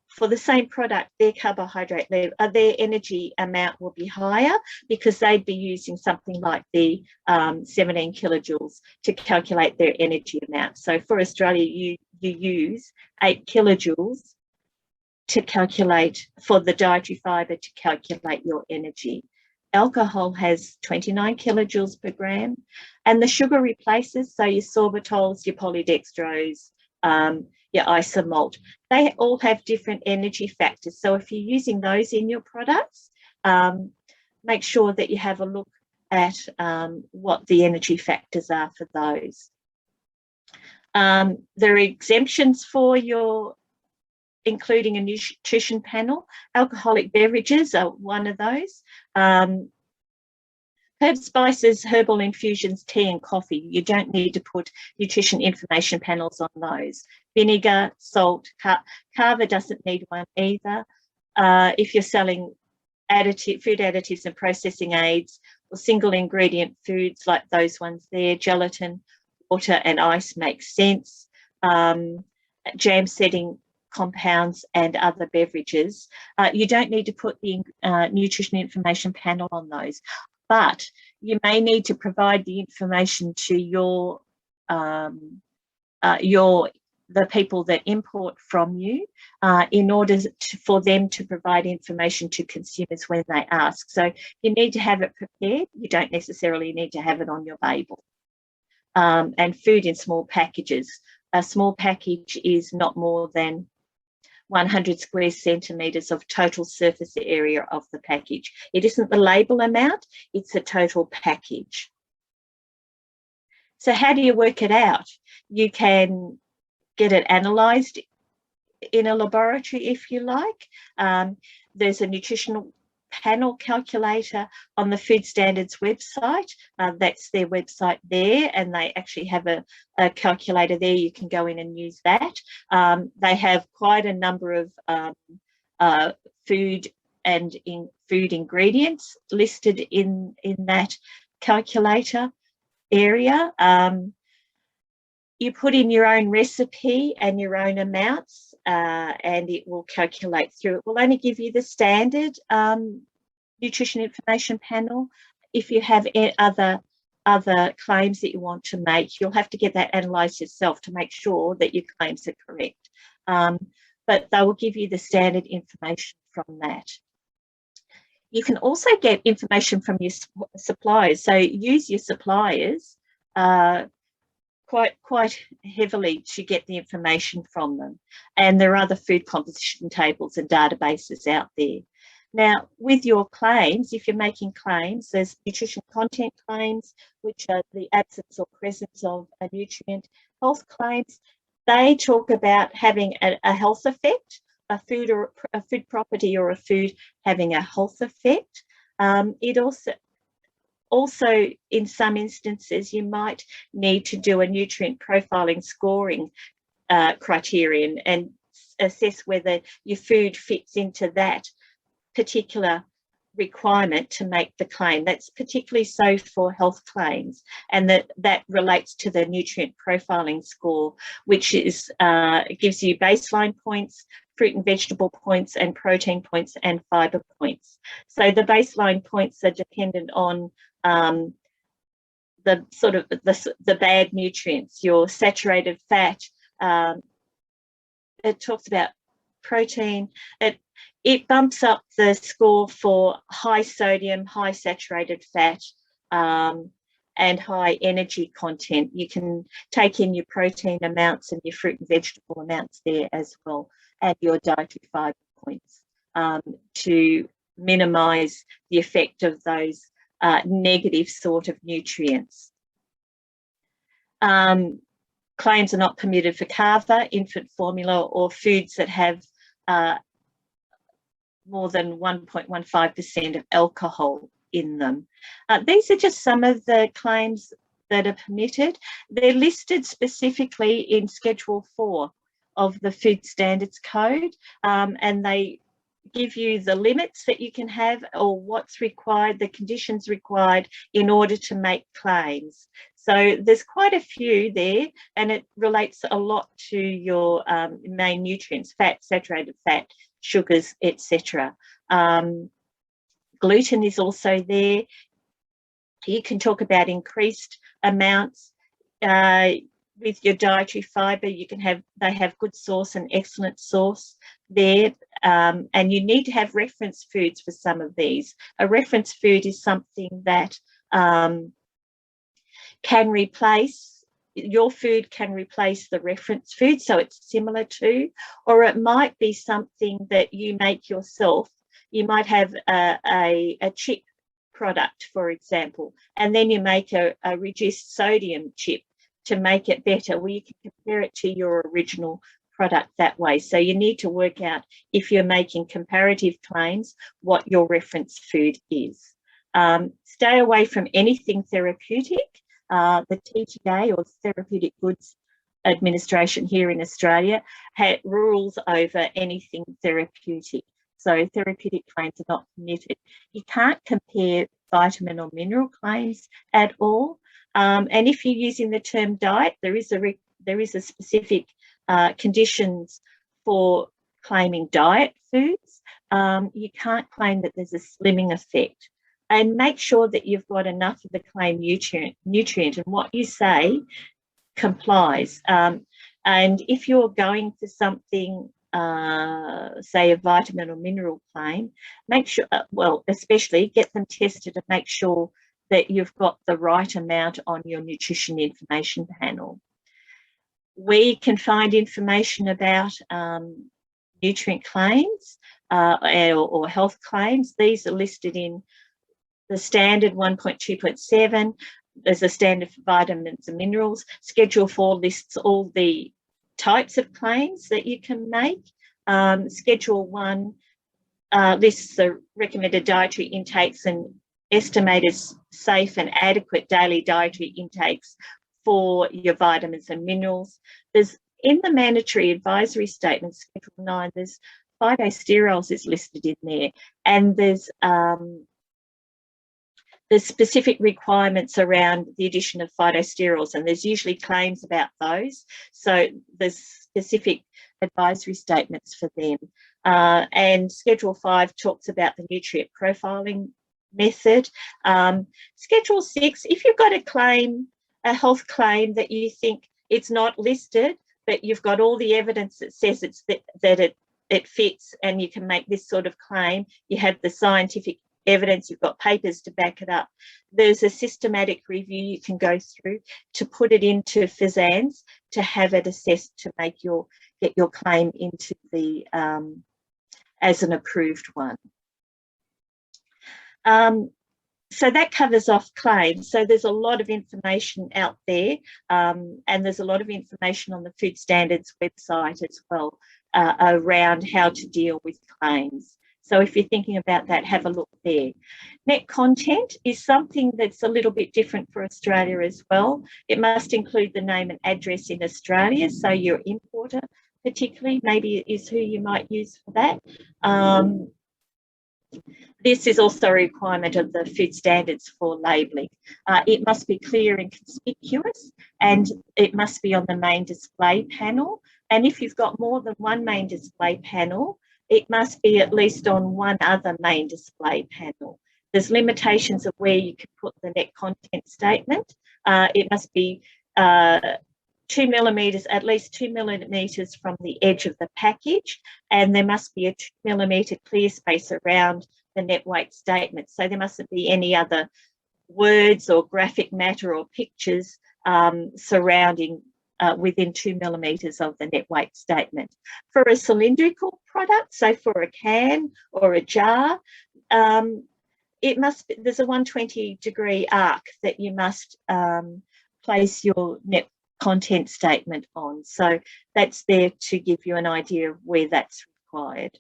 for the same product, their carbohydrate level, their energy amount will be higher because they'd be using something like the 17 kilojoules to calculate their energy amount. So for Australia, you use 8 kilojoules to calculate, for the dietary fibre, to calculate your energy. Alcohol has 29 kilojoules per gram, and the sugar replacers, so your sorbitols, your polydextrose, your isomalt, they all have different energy factors. So if you're using those in your products, make sure that you have a look at what the energy factors are for those. There are exemptions for your including a nutrition panel. Alcoholic beverages are one of those. Herb spices, herbal infusions, tea and coffee, you don't need to put nutrition information panels on those. Vinegar, salt, kava doesn't need one either. If you're selling food additives and processing aids or single ingredient foods like those ones there, gelatin, water and ice makes sense. Jam setting compounds and other beverages, you don't need to put the nutrition information panel on those. But you may need to provide the information to the people that import from you in order for them to provide information to consumers when they ask. So you need to have it prepared. You don't necessarily need to have it on your label. And food in small packages. A small package is not more than 100 square centimetres of total surface area of the package. It isn't the label amount, it's the total package. So how do you work it out? You can get it analysed in a laboratory if you like. There's a nutritional panel calculator on the Food Standards website. That's their website there, and they actually have a calculator there. You can go in and use that. They have quite a number of food ingredients listed in that calculator area. You put in your own recipe and your own amounts, and it will calculate through. It will only give you the standard nutrition information panel. If you have other claims that you want to make, you'll have to get that analysed yourself to make sure that your claims are correct. But they will give you the standard information from that. You can also get information from your suppliers. So use your suppliers quite heavily to get the information from them. And there are other food composition tables and databases out there. Now, with your claims, if you're making claims, there's nutrition content claims, which are the absence or presence of a nutrient. Health claims, they talk about having a health effect, a food property or a food having a health effect. It also, in some instances, you might need to do a nutrient profiling scoring criterion and assess whether your food fits into that particular requirement to make the claim. That's particularly so for health claims, and that relates to the nutrient profiling score, which is gives you baseline points, fruit and vegetable points, and protein points and fibre points. So the baseline points are dependent on the sort of the bad nutrients, your saturated fat. It talks about protein. It bumps up the score for high sodium, high saturated fat, and high energy content. You can take in your protein amounts and your fruit and vegetable amounts there as well, and your dietary fibre points to minimise the effect of those negative sort of nutrients. Claims are not permitted for kava, infant formula, or foods that have more than 1.15% of alcohol in them. These are just some of the claims that are permitted. They're listed specifically in Schedule 4 of the Food Standards Code, and they give you the limits that you can have or what's required, the conditions required in order to make claims. So there's quite a few there, and it relates a lot to your main nutrients, fat, saturated fat, sugars, etc. Gluten is also there. You can talk about increased amounts. With your dietary fibre, you can have, they have good source and excellent source there, and you need to have reference foods for some of these. A reference food is something that can replace, your food can replace the reference food, so it's similar to, or it might be something that you make yourself. You might have a chip product, for example, and then you make a reduced sodium chip to make it better, where you can compare it to your original product that way. So you need to work out, if you're making comparative claims, what your reference food is. Stay away from anything therapeutic. The TGA, or Therapeutic Goods Administration here in Australia, rules over anything therapeutic. So therapeutic claims are not permitted. You can't compare vitamin or mineral claims at all. And if you're using the term diet, there is a specific conditions for claiming diet foods. You can't claim that there's a slimming effect. And make sure that you've got enough of the claimed nutrient and what you say complies. And if you're going for something, say a vitamin or mineral claim, make sure, well, especially get them tested and make sure that you've got the right amount on your nutrition information panel. We can find information about nutrient claims or health claims. These are listed in the standard 1.2.7. There's a standard for vitamins and minerals. Schedule 4 lists all the types of claims that you can make. Schedule 1 lists the recommended dietary intakes and estimated safe and adequate daily dietary intakes for your vitamins and minerals. There's, in the mandatory advisory statement, Schedule 9, there's phytosterols is listed in there, and there's specific requirements around the addition of phytosterols, and there's usually claims about those. So there's specific advisory statements for them. And Schedule 5 talks about the nutrient profiling method. Schedule 6, if you've got a claim, a health claim that you think it's not listed, but you've got all the evidence that says it's that it fits and you can make this sort of claim, you have the scientific evidence, you've got papers to back it up. There's a systematic review you can go through to put it into FSANZ, to have it assessed, to make get your claim into the as an approved one. So that covers off claims. So there's a lot of information out there, and there's a lot of information on the Food Standards website as well around how to deal with claims. So if you're thinking about that, have a look there. Net content is something that's a little bit different for Australia as well. It must include the name and address in Australia, so your importer particularly maybe is who you might use for that. This is also a requirement of the food standards for labelling. It must be clear and conspicuous, and it must be on the main display panel. And if you've got more than one main display panel, it must be at least on one other main display panel. There's limitations of where you can put the net content statement. It must be 2 millimetres, at least 2 millimetres from the edge of the package, and there must be a 2 millimetre clear space around the net weight statement. So there mustn't be any other words or graphic matter or pictures surrounding within 2 millimetres of the net weight statement. For a cylindrical product, so for a can or a jar, there's a 120-degree arc that you must place your net content statement on. So that's there to give you an idea of where that's required.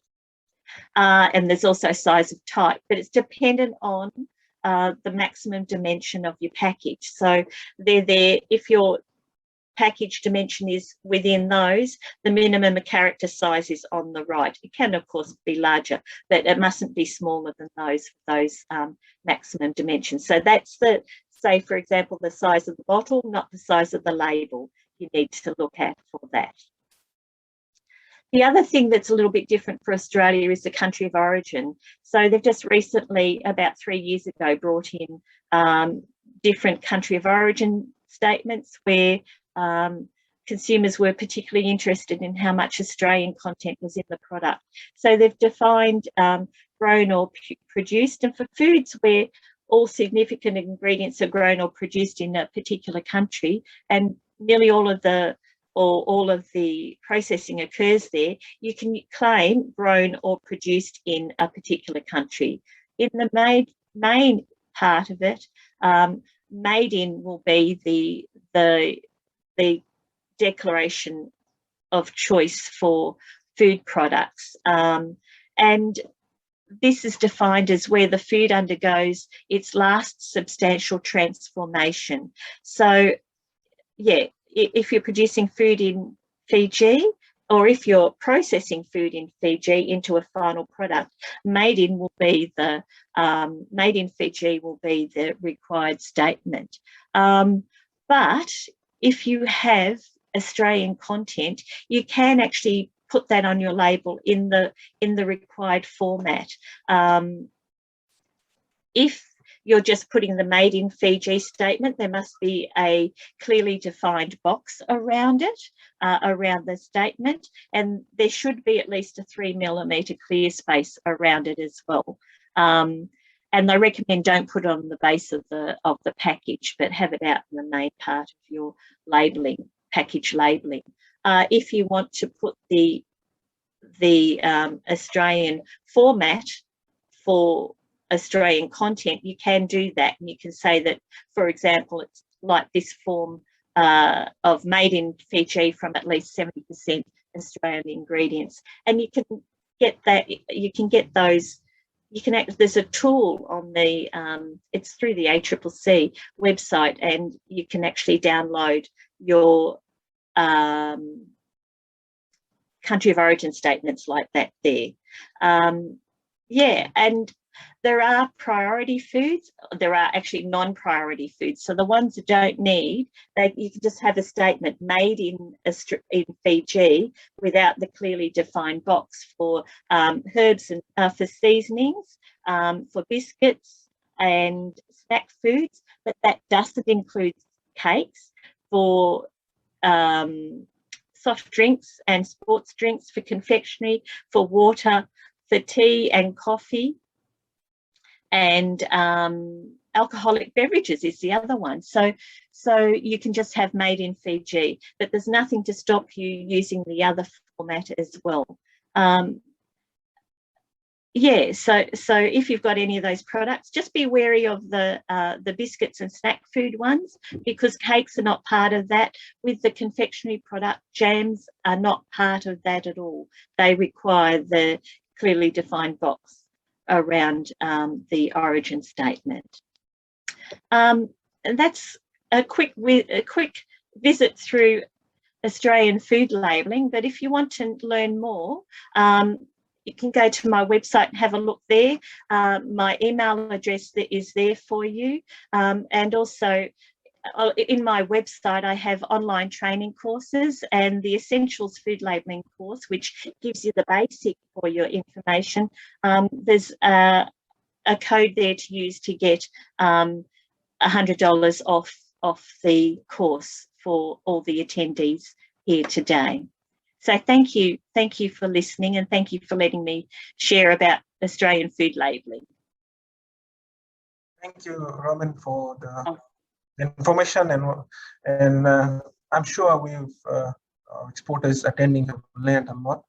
And there's also size of type, but it's dependent on the maximum dimension of your package. So they're there, if your package dimension is within those, the minimum character size is on the right. It can, of course, be larger, but it mustn't be smaller than those maximum dimensions. So that's the, say, for example, the size of the bottle, not the size of the label you need to look at for that. The other thing that's a little bit different for Australia is the country of origin. So they've just recently, about 3 years ago, brought in different country of origin statements where consumers were particularly interested in how much Australian content was in the product. So they've defined grown or produced, and for foods where all significant ingredients are grown or produced in a particular country, and nearly all of the processing occurs there, you can claim grown or produced in a particular country. In the main part of it, made in will be the declaration of choice for food products, and this is defined as where the food undergoes its last substantial transformation. So, yeah, if you're producing food in Fiji, or if you're processing food in Fiji into a final product, made in Fiji will be the required statement. But if you have Australian content, you can actually put that on your label in the required format. If you're just putting the made in Fiji statement, there must be a clearly defined box around it, around the statement, and there should be at least a 3 millimetre clear space around it as well. And they recommend don't put it on the base of the package, but have it out in the main part of your labelling, package labelling. If you want to put the Australian format for Australian content, you can do that, and you can say that, for example, it's like this form of made in Fiji from at least 70% Australian ingredients, and you can get that. You can get those. You can there's a tool on the it's through the ACCC website, and you can actually download your country of origin statements like that there. Yeah, and there are priority foods. There are actually non-priority foods. So the ones that don't need, you can just have a statement made in Fiji without the clearly defined box for herbs and for seasonings, for biscuits and snack foods, but that doesn't include cakes, for soft drinks and sports drinks, for confectionery, for water, for tea and coffee, and alcoholic beverages is the other one. So you can just have made in Fiji, but there's nothing to stop you using the other format as well. Yeah, so if you've got any of those products, just be wary of the biscuits and snack food ones, because cakes are not part of that. With the confectionery product, jams are not part of that at all. They require the clearly defined box around the origin statement. And that's a quick visit through Australian food labelling. But if you want to learn more, you can go to my website and have a look there. My email address is there for you. And also in my website, I have online training courses and the Essentials Food Labelling course, which gives you the basic for your information. There's a code there to use to get $100 off the course for all the attendees here today. So thank you for listening, and thank you for letting me share about Australian food labelling. Thank you, Robyn, for the information, and I'm sure exporters attending have learned a lot.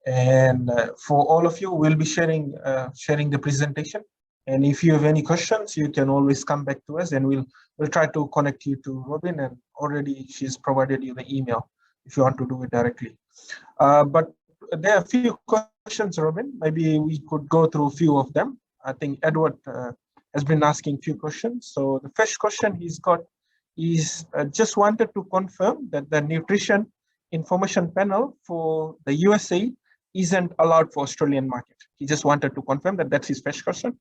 And for all of you, we'll be sharing the presentation. And if you have any questions, you can always come back to us, and we'll try to connect you to Robyn. And already she's provided you the email if you want to do it directly. But there are a few questions, Robyn. Maybe we could go through a few of them. I think Edward has been asking a few questions. So the first question he's got is just wanted to confirm that the nutrition information panel for the USA isn't allowed for Australian market. He just wanted to confirm that that's his first question.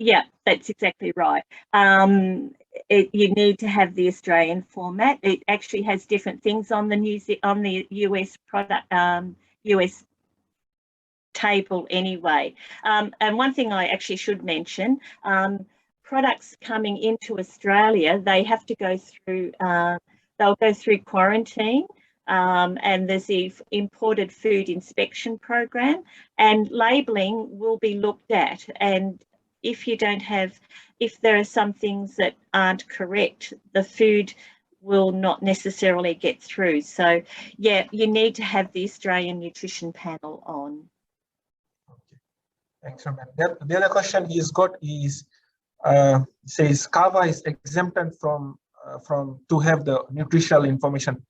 Yeah, that's exactly right. You need to have the Australian format. It actually has different things on the US product, US table anyway. And one thing I actually should mention, products coming into Australia, they have to go through, they'll go through quarantine. And there's the imported food inspection program, and labelling will be looked at. And if there are some things that aren't correct, the food will not necessarily get through. So yeah, you need to have the Australian Nutrition Panel on. Okay, thanks, Robyn. The other question he's got is, says Kava is exempted from to have the nutritional information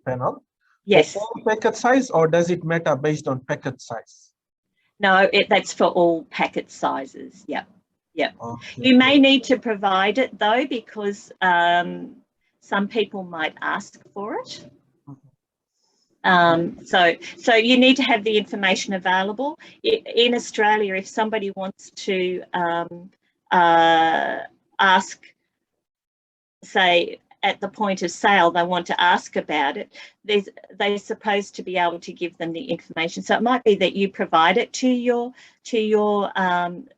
panel. Yes. For all packet size, or does it matter based on packet size? No, that's for all packet sizes. Yeah. Yeah. Okay. You may need to provide it though, because some people might ask for it. So you need to have the information available. In Australia, if somebody wants to ask, say, at the point of sale, they want to ask about it, they're supposed to be able to give them the information. So it might be that you provide it to your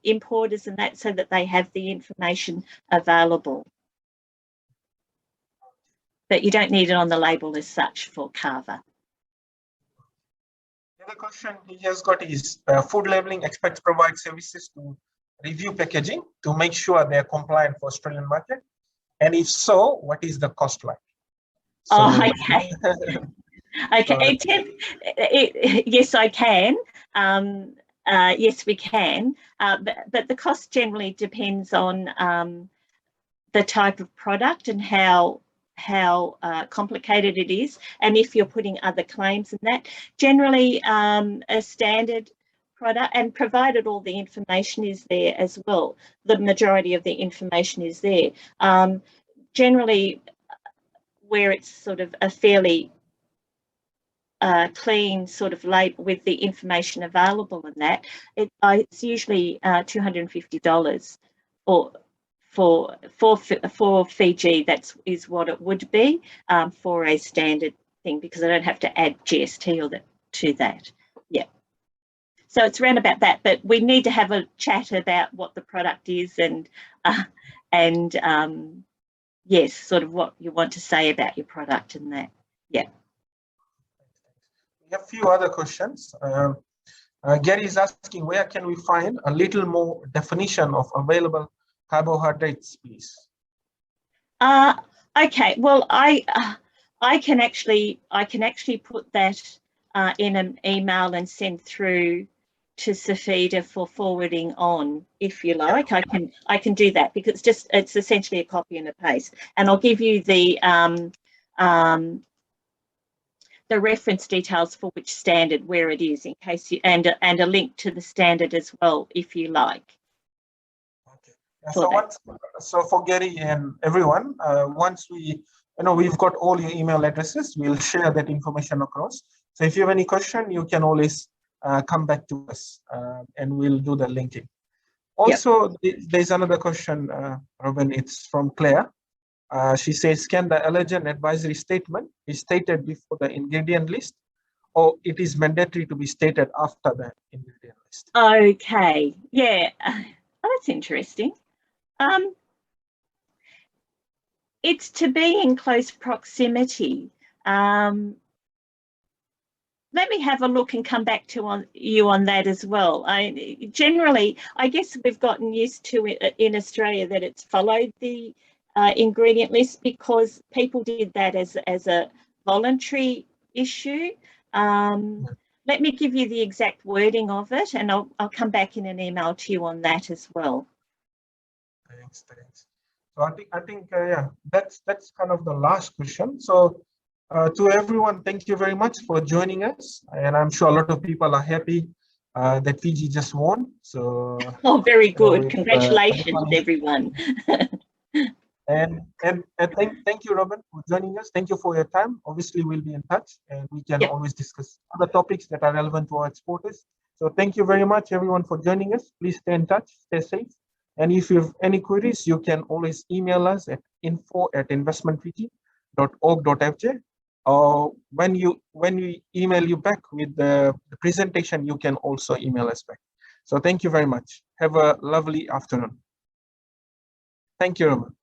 importers and that, so that they have the information available. But you don't need it on the label as such for Kava. The other question he has got is, food labeling experts provide services to review packaging to make sure they are compliant for Australian market. And if so, what is the cost like? So, okay. Okay. Yes, I can. Yes, we can. But the cost generally depends on the type of product and how complicated it is, and if you're putting other claims in that. Generally, a standard product, and provided all the information is there as well, the majority of the information is there. Generally, where it's sort of a fairly clean sort of label with the information available in that, it's usually $250, or for Fiji, that is what it would be for a standard thing, because I don't have to add GST to that. Yeah. So it's around about that, but we need to have a chat about what the product is and yes, sort of what you want to say about your product and that. Yeah. We have a few other questions. Gary is asking, where can we find a little more definition of available carbohydrates, please? Okay, well, I can actually put that in an email and send through to Safida for forwarding on, if you like. I can do that, because it's essentially a copy and a paste, and I'll give you the reference details for which standard, where it is, in case you, and a link to the standard as well, if you like. Okay. So for Gary and everyone, once we've got all your email addresses, we'll share that information across. So if you have any question, you can always come back to us, and we'll do the linking. Also, there's another question, Robyn. It's from Claire. She says, can the allergen advisory statement be stated before the ingredient list, or it is mandatory to be stated after the ingredient list? Okay, yeah, that's interesting. It's to be in close proximity. Let me have a look and come back to you on that as well. Generally, I guess we've gotten used to it in Australia that it's followed the ingredient list, because people did that as a voluntary issue. Let me give you the exact wording of it, and I'll come back in an email to you on that as well. Thanks. So I think yeah, that's kind of the last question. So to everyone, thank you very much for joining us, and I'm sure a lot of people are happy that Fiji just won. So very good. Congratulations, everyone. And thank you, Robyn, for joining us. Thank you for your time. Obviously, we'll be in touch, and we can always discuss other topics that are relevant to our exporters. So thank you very much, everyone, for joining us. Please stay in touch, stay safe. And if you have any queries, you can always email us at info@investmentfiji.org.fj. Or when we email you back with the presentation, you can also email us back. So thank you very much. Have a lovely afternoon. Thank you, Robyn.